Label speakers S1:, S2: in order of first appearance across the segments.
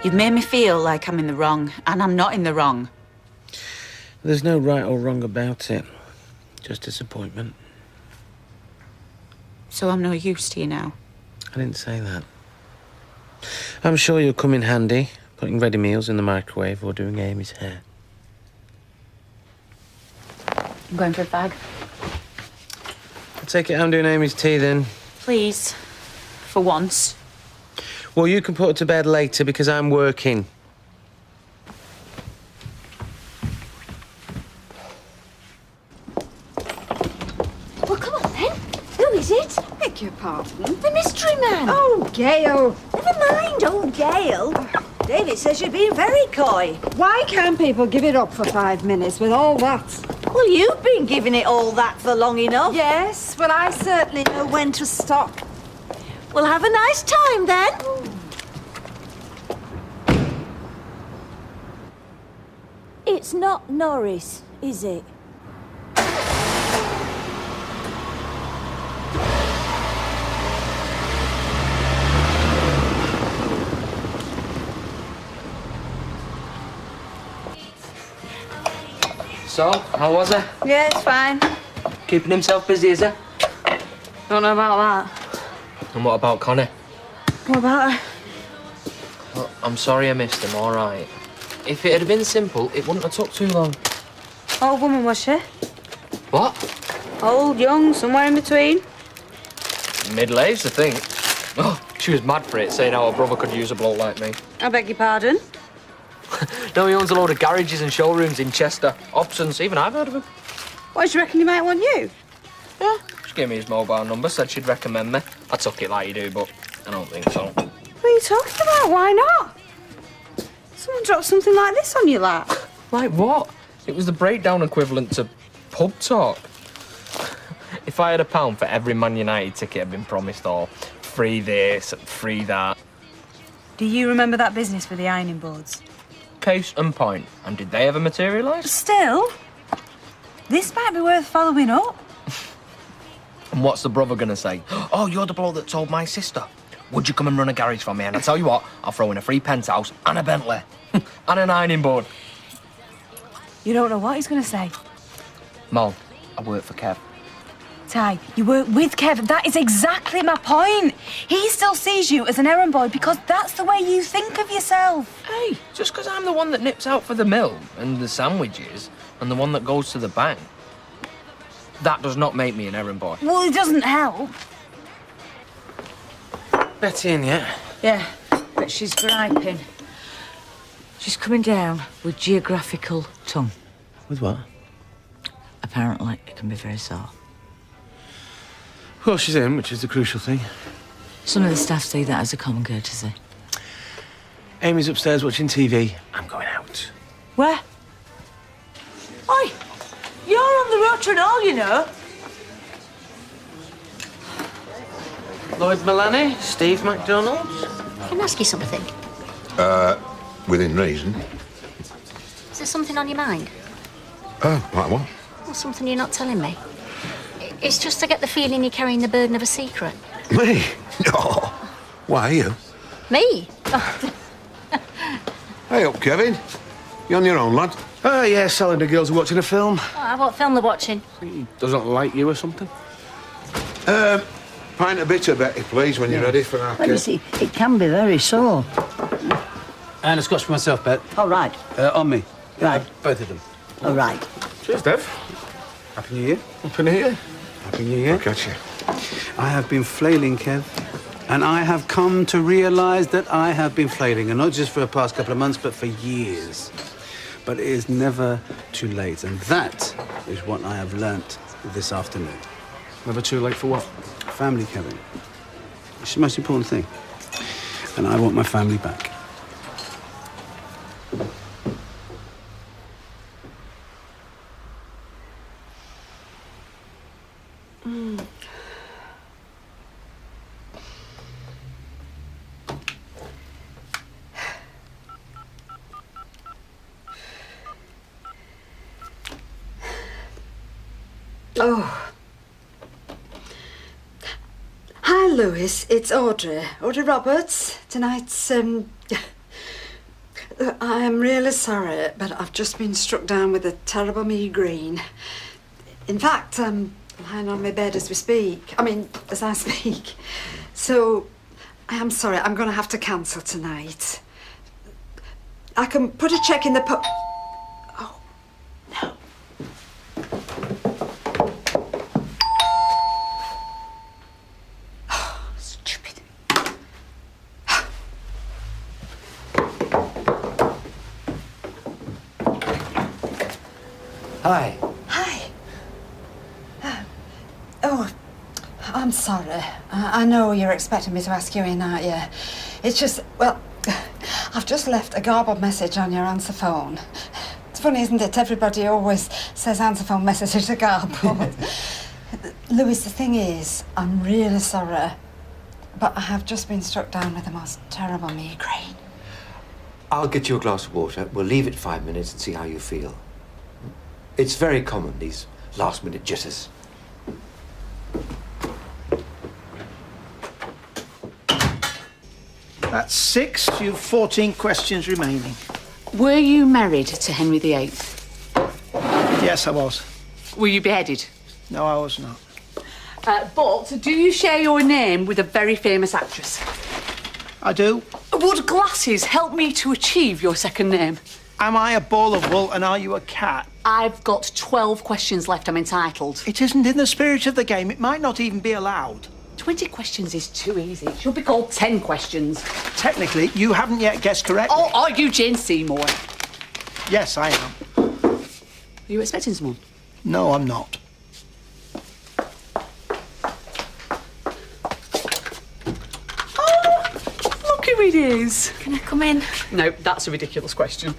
S1: You've made me feel like I'm in the wrong, and I'm not in the wrong.
S2: There's no right or wrong about it. Just disappointment.
S1: So I'm no use to you now?
S2: I didn't say that. I'm sure you'll come in handy, putting ready meals in the microwave or doing Amy's hair.
S1: I'm going for a fag.
S2: I'll take it I'm doing Amy's tea then.
S1: Please. For once.
S2: Well, you can put her to bed later because I'm working.
S3: Well, come on then. Who is it?
S4: Beg your pardon?
S3: The mystery man.
S4: Oh, Gail.
S3: Never mind, old Gail. David says you're being very coy.
S4: Why can't people give it up for 5 minutes with all that?
S3: Well, you've been giving it all that for long enough.
S4: Yes, well, I certainly know when to stop.
S3: Well, have a nice time then. It's not Norris, is it?
S5: So, how was it?
S4: Yeah, it's fine.
S5: Keeping himself busy, is he?
S4: Don't know about that.
S5: And what about Connie?
S4: What about her?
S5: Well, I'm sorry I missed him, all right. If it had been simple, it wouldn't have took too long.
S4: Old woman, was she?
S5: What?
S4: Old, young, somewhere in between?
S5: Middle-aged, I think. Oh, she was mad for it, saying how her brother could use a bloke like me.
S4: I beg your pardon?
S5: No, he owns a load of garages and showrooms in Chester. Hobson's, even I've heard of him.
S4: What, do you reckon he might want you?
S5: Yeah, she gave me his mobile number, said she'd recommend me. I took it like you do, but I don't think so.
S4: What are you talking about? Why not? Someone dropped something like this on your lap.
S5: Like what? It was the breakdown equivalent to pub talk. If I had £1 for every Man United ticket I've been promised, or free this, free that.
S4: Do you remember that business with the ironing boards?
S5: Case and point. And did they ever materialise?
S4: Still, this might be worth following up.
S5: And what's the brother gonna say? Oh, you're the bloke that told my sister. Would you come and run a garage for me? And I tell you what, I'll throw in a free penthouse and a Bentley. And an ironing board.
S4: You don't know what he's going to say.
S5: Mom, I work for Kev.
S4: Ty, you work with Kev. That is exactly my point. He still sees you as an errand boy because that's the way you think of yourself.
S5: Hey, just because I'm the one that nips out for the milk and the sandwiches and the one that goes to the bank, that does not make me an errand boy.
S4: Well, it doesn't help.
S2: Betty in yet?
S3: Yeah, but she's griping. She's coming down with geographical tongue.
S2: With what?
S3: Apparently, it can be very sore.
S2: Well, she's in, which is the crucial thing.
S3: Some of the staff see that as a common courtesy.
S2: Amy's upstairs watching TV. I'm going out.
S3: Where? Oi! You're on the rotor and all, you know.
S2: Lloyd Mullany, Steve McDonald.
S6: Can I ask you something?
S7: Within reason.
S6: Is there something on your mind?
S7: Like what?
S6: Or something you're not telling me? It's just to get the feeling you're carrying the burden of a secret.
S7: Me? No. Why, you?
S6: Me?
S7: Hey up, Kevin. You on your own, lad?
S2: Oh, yeah, selling the girls are watching a film.
S6: Oh, what film they're watching?
S2: He doesn't like you or something.
S7: Pint of bitter, Betty, please, when you're ready for our
S3: Well, you see, it can be very sore.
S8: And a scotch for myself, Bet.
S3: All right.
S8: On me.
S3: Right.
S8: Both of them.
S3: All right.
S7: Cheers, Dev.
S8: Happy New Year.
S7: Happy New Year.
S8: Happy New Year.
S7: I'll catch you.
S8: I have been flailing, Kev. And I have come to realise that I have been flailing. And not just for the past couple of months, but for years. But it is never too late. And that is what I have learnt this afternoon.
S2: Never too late for what?
S8: Family, Kevin. It's the most important thing. And I want my family back.
S4: Oh. Hi, Lewis. It's Audrey. Audrey Roberts. Tonight's,
S9: I am really sorry, but I've just been struck down with a terrible migraine. In fact, I'm lying on my bed as we speak. I mean, as I speak. So, I am sorry, I'm going to have to cancel tonight. I can put a check in the Oh, no. Oh, stupid.
S10: Hi.
S9: Hi. Oh, I'm sorry. I know you're expecting me to ask you in, aren't you? It's just, well, I've just left a garbled message on your answer phone. It's funny, isn't it? Everybody always says answer phone messages are garbled. Louis, the thing is, I'm really sorry, but I have just been struck down with the most terrible migraine.
S10: I'll get you a glass of water. We'll leave it 5 minutes and see how you feel. It's very common, these last-minute jitters.
S11: That's 6. You've 14 questions remaining.
S12: Were you married to Henry VIII?
S11: Yes, I was.
S12: Were you beheaded?
S11: No, I was not.
S12: But do you share your name with a very famous actress?
S11: I do.
S12: Would glasses help me to achieve your second name?
S11: Am I a ball of wool and are you a cat?
S12: I've got 12 questions left. I'm entitled.
S11: It isn't in the spirit of the game. It might not even be allowed.
S12: 20 questions is too easy. It should be called 10 questions.
S11: Technically, you haven't yet guessed correctly.
S12: Oh, are you Jane Seymour?
S11: Yes, I am.
S12: Are you expecting someone?
S11: No, I'm not.
S12: Look who it is.
S1: Can I come in?
S12: No, that's a ridiculous question.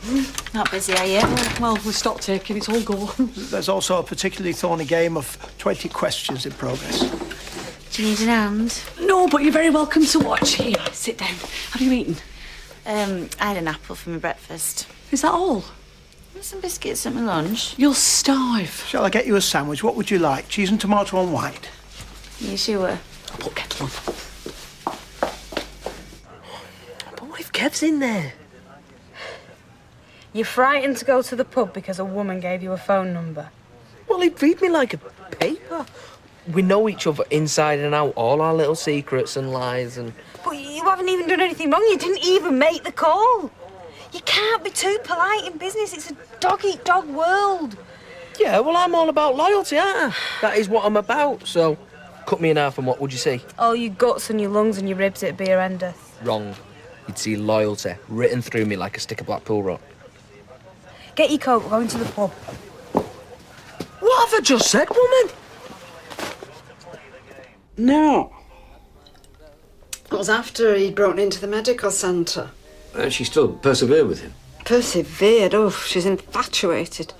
S1: Not busy, are you?
S12: Well, we stopped taking. It's all gone.
S11: There's also a particularly thorny game of 20 questions in progress.
S1: Do you need an hand?
S12: No, but you're very welcome to watch. Here, sit down. Have you eaten?
S1: I had an apple for my breakfast.
S12: Is that all?
S1: Some biscuits at my lunch.
S12: You'll starve.
S11: Shall I get you a sandwich? What would you like? Cheese and tomato on white?
S1: You sure?
S12: I'll put kettle on.
S5: But what if Kev's in there?
S4: You're frightened to go to the pub because a woman gave you a phone number.
S5: Well, he'd read me like a paper. We know each other inside and out, all our little secrets and lies and...
S4: But you haven't even done anything wrong. You didn't even make the call. You can't be too polite in business. It's a dog-eat-dog world.
S5: Yeah, well, I'm all about loyalty, aren't I? That is what I'm about, so... Cut me in half and what would you see?
S4: All your guts and your lungs and your ribs, it'd be horrendous.
S5: Wrong. You'd see loyalty written through me like a stick of Blackpool rock.
S4: Get your coat, we're going to the pub.
S5: What have I just said, woman?
S9: No. It was after he'd broken into the medical centre.
S10: She still persevered with him.
S9: Persevered? Oh, she's infatuated.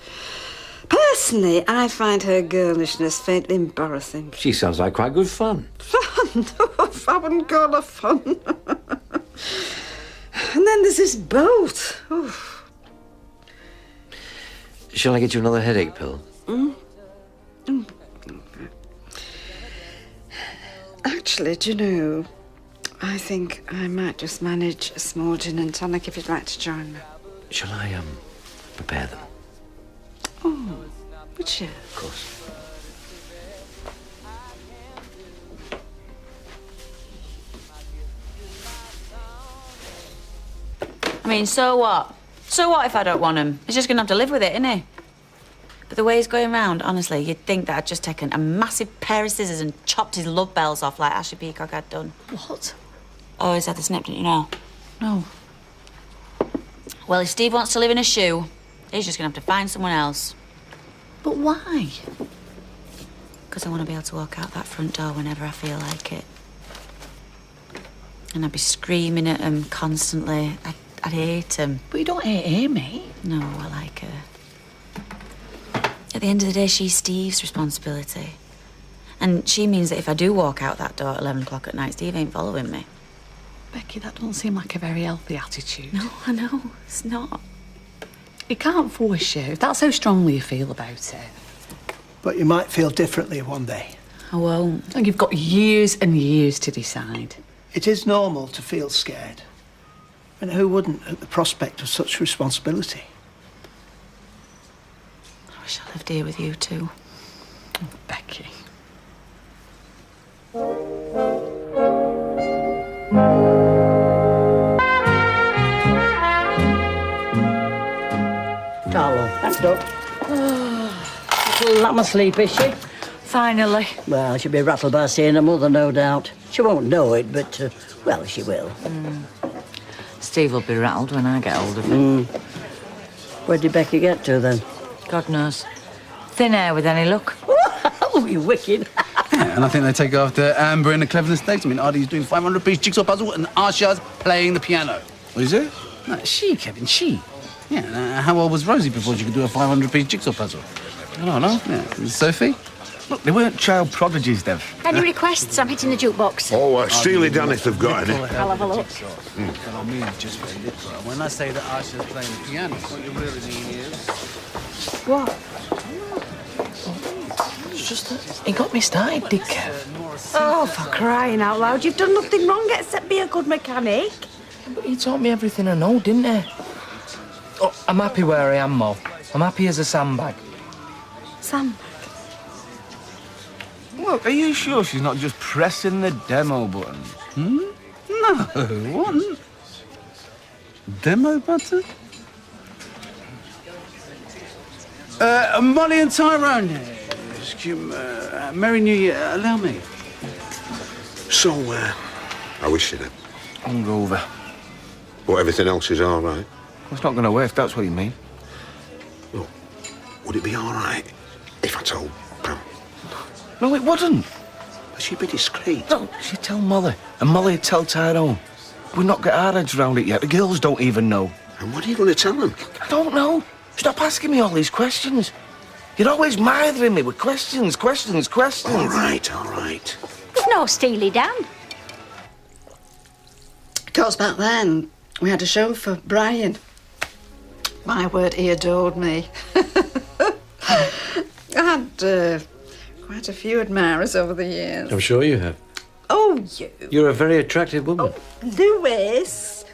S9: Personally, I find her girlishness faintly embarrassing.
S10: She sounds like quite good fun.
S9: Fun? No, I wouldn't call her fun. And then there's this boat. Oh.
S10: Shall I get you another headache pill?
S9: Actually, do you know, I think I might just manage a small gin and tonic if you'd like to join me.
S10: Shall I, prepare them?
S9: Oh, would you?
S10: Of course.
S1: I mean, so what? So what if I don't want him? He's just going to have to live with it, isn't he? But the way he's going round, honestly, you'd think that I'd just taken a massive pair of scissors and chopped his love bells off like Ashley Peacock had done.
S12: What?
S1: Oh, he's had the snip, didn't you know?
S12: No.
S1: Well, if Steve wants to live in a shoe, he's just going to have to find someone else.
S12: But why?
S1: Because I want to be able to walk out that front door whenever I feel like it. And I'd be screaming at him constantly. I'd hate him.
S12: But you don't hate Amy.
S1: No, I like her. At the end of the day, she's Steve's responsibility. And she means that if I do walk out that door at 11 o'clock at night, Steve ain't following me.
S12: Becky, that doesn't seem like a very healthy attitude.
S1: No, I know. It's not.
S12: You can't force you, if that's how strongly you feel about it.
S11: But you might feel differently one day.
S1: I won't.
S12: And you've got years and years to decide.
S11: It is normal to feel scared. And who wouldn't at the prospect of such responsibility?
S1: I wish I lived here with you too.
S11: Oh, Becky.
S13: Carlo, thanks, Doc. Little lamb asleep, is she?
S3: Finally.
S13: Well, she'll be rattled by seeing her mother, no doubt. She won't know it, but, well, she will.
S3: Steve will be rattled when I get hold of him.
S13: Where did Becky get to, then?
S3: God knows. Thin air with any luck.
S13: Oh, you wicked.
S8: Yeah, and I think they take after Amber in the Cleverness Stakes. I mean, Artie's doing 500-piece jigsaw puzzle and Arsha's playing the piano.
S2: What is it?
S8: No, she, Kevin, she. Yeah, how old was Rosie before she could do a 500-piece jigsaw puzzle?
S2: I don't know.
S8: Yeah, Sophie?
S14: Look, they weren't child prodigies, Dev.
S6: Any requests? I'm hitting the jukebox.
S7: Oh, Steely Dan if they've got any.
S6: I'll have a look.
S8: I mean, just very little. When I say that Arsha's playing the piano, what you really mean is...
S3: What?
S5: It's just that he got me started, did Kev?
S4: Oh, for crying out loud, you've done nothing wrong except be a good mechanic.
S5: But he taught me everything I know, didn't he? Oh, I'm happy where I am, Mo. I'm happy as a sandbag.
S4: Sam.
S14: Look, are you sure she's not just pressing the demo button?
S8: No, what? Demo button? Molly and Tyrone. Merry New Year. Allow me.
S7: So, I wish you'd have.
S14: Hungover.
S7: But everything else is all right.
S14: It's not going to work, if that's what you mean.
S7: Look, would it be all right if I told Pam?
S14: No, it wouldn't.
S7: But she'd be discreet.
S14: No, she'd tell Molly, and Molly'd tell Tyrone. We've not got our heads around it yet. The girls don't even know.
S7: And what are you going to tell them?
S14: I don't know. Stop asking me all these questions. You're always mithering me with questions.
S7: All right.
S6: No Steely Dan.
S9: Of course, back then, we had a show for Brian. My word, he adored me. I had quite a few admirers over the years.
S2: I'm sure you have.
S9: Oh, you.
S2: You're a very attractive woman.
S9: Oh, Lewis.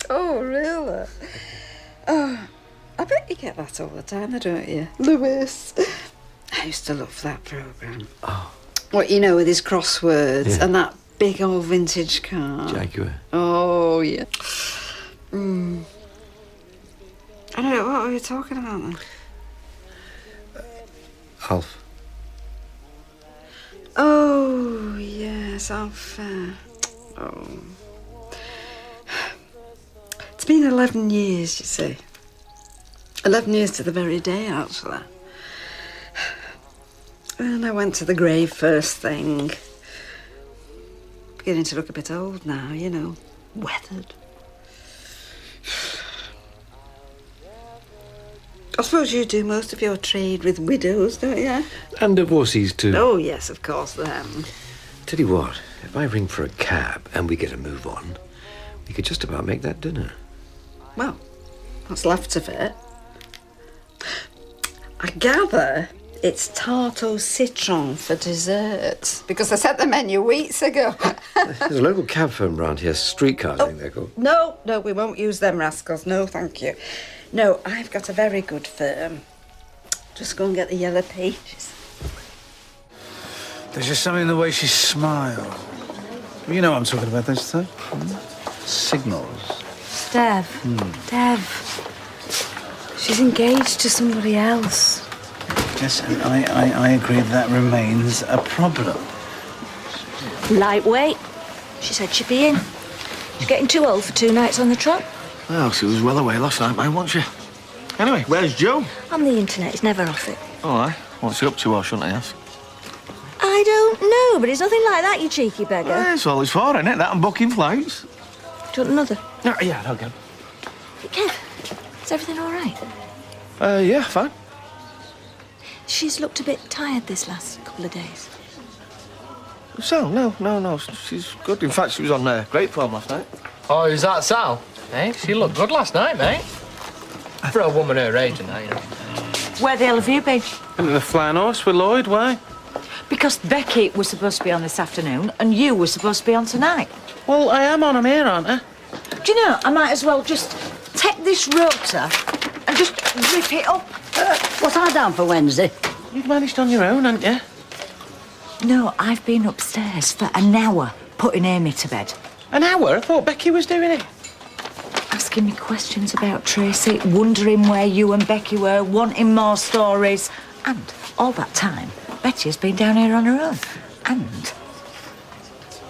S9: Oh, really? Oh, I bet you get that all the time, don't you? Lewis. I used to love that programme.
S2: Oh.
S9: What, you know, with his crosswords and that big old vintage car.
S2: Jaguar.
S9: Oh, yeah. I don't know, what were we talking about then?
S2: Alf.
S9: Oh, yes, Alf. Oh. It's been 11 years, you see. 11 years to the very day, actually. And I went to the grave first thing. Beginning to look a bit old now, you know. Weathered. I suppose you do most of your trade with widows, don't you?
S2: And divorcees too.
S9: Oh, yes, of course, them.
S10: Tell you what, if I ring for a cab and we get a move on, we could just about make that dinner.
S9: Well, what's left of it? I gather it's tarte au citron for dessert, because I sent the menu weeks ago.
S10: There's a local cab firm round here, Streetcars, I think they're called.
S9: No, we won't use them rascals. No, thank you. No, I've got a very good firm. Just go and get the yellow pages.
S8: There's just something in the way she smiles. You know what I'm talking about, don't you, Tom? Signals.
S4: Dev. She's engaged to somebody else.
S8: Yes, and I agree that remains a problem.
S3: Lightweight. She said she'd be in. She's getting too old for 2 nights on the trot.
S14: Well, she was well away last night, mate, wasn't she? Anyway, where's Joe?
S3: On the internet, he's never off it.
S14: Oh, aye. What's he up to, or shouldn't I ask?
S3: I don't know, but it's nothing like that, you cheeky beggar.
S14: That's all it's for, isn't it? That and booking flights.
S3: Do you want another?
S14: No, yeah, I'll go.
S3: Kev, is everything all right?
S14: Yeah, fine.
S3: She's looked a bit tired this last couple of days.
S14: Sal, no. She's good. In fact, she was on great form last night.
S5: Oh, is that Sal? Hey, she looked good last night, mate. For a woman her age and that, you know.
S3: Where the hell have you been?
S2: Into the Flying Horse with Lloyd, why?
S3: Because Becky was supposed to be on this afternoon and you were supposed to be on tonight.
S2: Well, I am on 'em here, aren't I?
S3: Do you know, I might as well just take this rotor and just rip it up.
S13: Was I down for Wednesday?
S2: You've managed on your own, haven't you?
S3: No, I've been upstairs for an hour putting Amy to bed.
S2: An hour? I thought Becky was doing it.
S3: Asking me questions about Tracy, wondering where you and Becky were, wanting more stories. And all that time, Betty has been down here on her own. And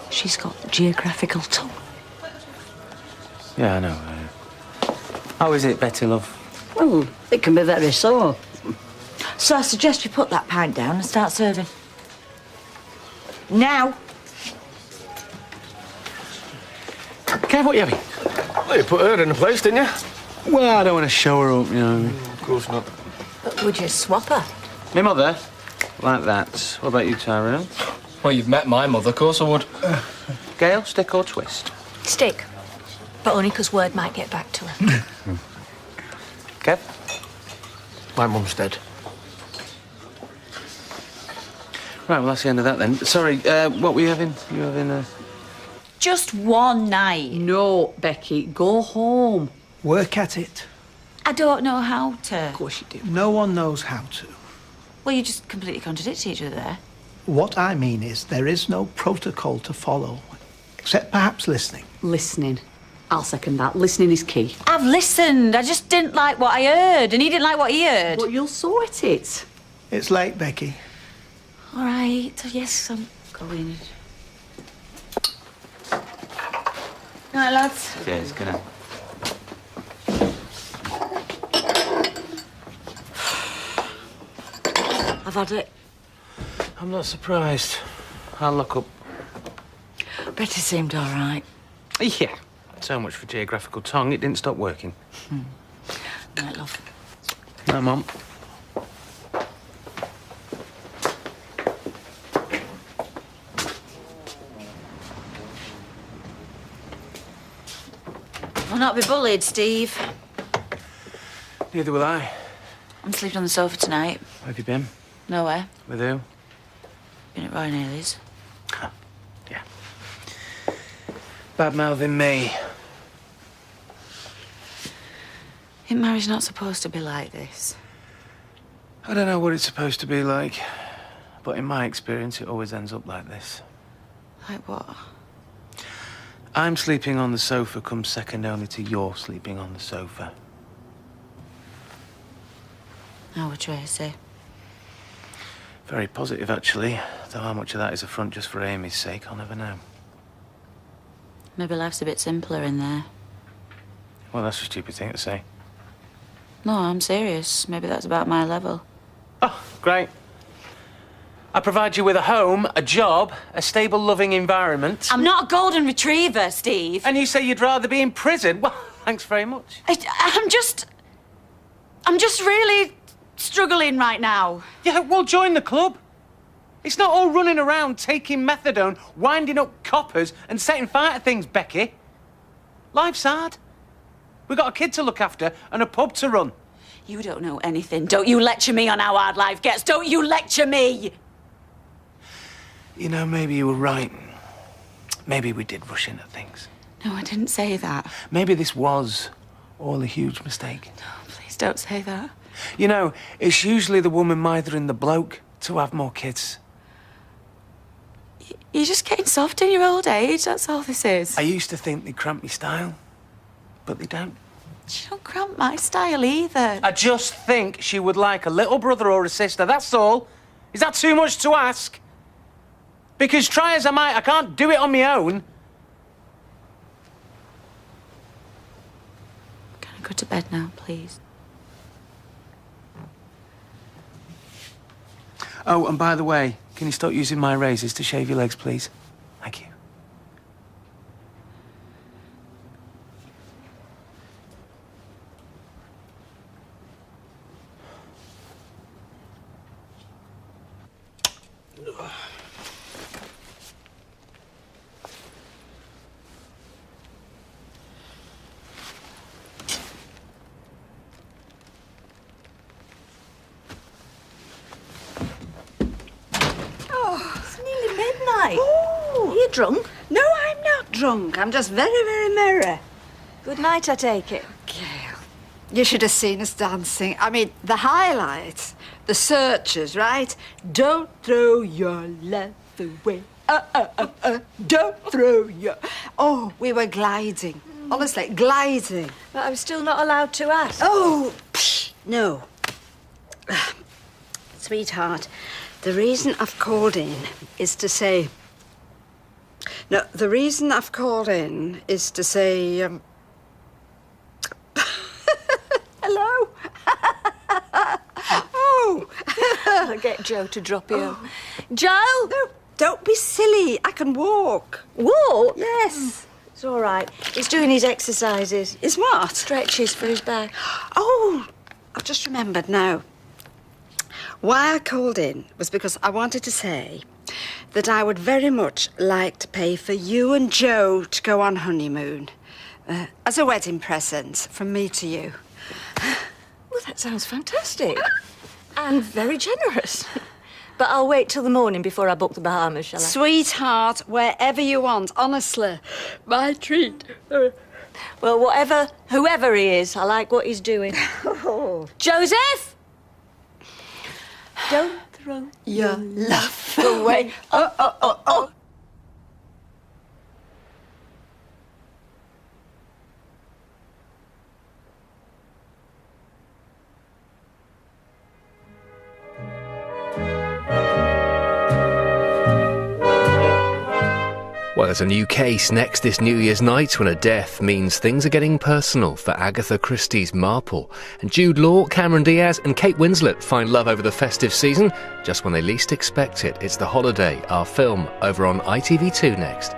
S3: she's got geographical tongue.
S2: Yeah, I know. How is it, Betty, love?
S13: Well, it can be very sore.
S3: So I suggest you put that pint down and start serving. Now.
S2: Kev, what are you having?
S5: Well, you put her in a place, didn't you?
S2: Well, I don't want to show her up, you know.
S5: Of course not.
S3: But would you swap her?
S2: My mother? Like that. What about you, Tyrell?
S5: Well, you've met my mother, of course I would.
S2: Gail, stick or twist?
S6: Stick. But only 'cause word might get back to her.
S2: Kev?
S5: My mum's dead.
S2: Right, well, that's the end of that then. Sorry, what were you having? You having
S1: Just one night.
S12: No, Becky, go home.
S11: Work at it.
S1: I don't know how to.
S12: Of course you do.
S11: No one knows how to.
S1: Well, you just completely contradict each other there.
S11: What I mean is there is no protocol to follow, except perhaps listening.
S12: Listening. I'll second that. Listening is key.
S1: I've listened. I just didn't like what I heard, and he didn't like what he heard.
S12: But you'll sort it.
S11: It's late, Becky.
S1: All right. Yes, I'm going. Night, lads.
S2: Cheers, good night.
S3: I've had it.
S2: I'm not surprised. I'll look up.
S3: Betty seemed all right.
S2: Yeah. So much for geographical tongue. It didn't stop working.
S3: Night, love.
S2: No, Mum.
S1: I'll not be bullied, Steve.
S2: Neither will I.
S1: I'm sleeping on the sofa tonight.
S2: Where have you been?
S1: Nowhere.
S2: With who?
S1: Been at Ryan Haley's.
S2: Yeah. Bad mouthing me.
S1: Marriage not supposed to be like this.
S2: I don't know what it's supposed to be like, but in my experience, it always ends up like this.
S1: Like what?
S2: I'm sleeping on the sofa comes second only to your sleeping on the sofa.
S1: How with Tracy?
S2: Very positive, actually. Though how much of that is a front just for Amy's sake, I'll never know.
S1: Maybe life's a bit simpler in there.
S2: Well, that's a stupid thing to say.
S1: No, I'm serious. Maybe that's about my level.
S2: Oh, great. I provide you with a home, a job, a stable, loving environment.
S1: I'm not a golden retriever, Steve.
S2: And you say you'd rather be in prison? Well, thanks very much.
S1: I'm just really struggling right now.
S2: Yeah, well, join the club. It's not all running around taking methadone, winding up coppers and setting fire to things, Becky. Life's hard. We've got a kid to look after and a pub to run.
S1: You don't know anything. Don't you lecture me on how hard life gets. Don't you lecture me.
S2: You know, maybe you were right. Maybe we did rush into things.
S1: No, I didn't say that.
S2: Maybe this was all a huge mistake.
S1: No, please don't say that.
S2: You know, it's usually the woman mithering the bloke to have more kids.
S1: You're just getting soft in your old age. That's all this is.
S2: I used to think they cramped my style, but they don't.
S1: She don't cramp my style either.
S2: I just think she would like a little brother or a sister, that's all. Is that too much to ask? Because try as I might, I can't do it on my own.
S1: Can I go to bed now, please?
S2: Oh, and by the way, can you stop using my razors to shave your legs, please? Thank you.
S3: Are you drunk?
S4: No, I'm not drunk. I'm just very, very merry.
S3: Good night, I take it.
S9: Gail, you should have seen us dancing. I mean, the highlights, the searchers, right? Don't throw your love away. Don't throw your... Oh, we were gliding. Honestly, gliding.
S3: But I'm still not allowed to ask.
S9: Oh, no. Sweetheart, the reason I've called in is to say... No, the reason I've called in is to say... Hello? Oh!
S3: I'll get Joe to drop you. Oh. Joe?
S9: No, don't be silly. I can walk.
S3: Walk?
S9: Yes.
S3: It's all right. He's doing his exercises.
S9: His what?
S3: Stretches for his back.
S9: Oh, I've just remembered now. Why I called in was because I wanted to say that I would very much like to pay for you and Joe to go on honeymoon. As a wedding present from me to you.
S3: Well, that sounds fantastic. And very generous. But I'll wait till the morning before I book the Bahamas, shall I?
S9: Sweetheart, wherever you want, honestly. My treat.
S3: Well, whoever he is, I like what he's doing.
S9: Oh.
S3: Joseph! Don't throw
S9: your love away.
S3: Oh.
S15: Well, there's a new case next this New Year's night when a death means things are getting personal for Agatha Christie's Marple. And Jude Law, Cameron Diaz and Kate Winslet find love over the festive season just when they least expect it. It's The Holiday, our film, over on ITV2 next.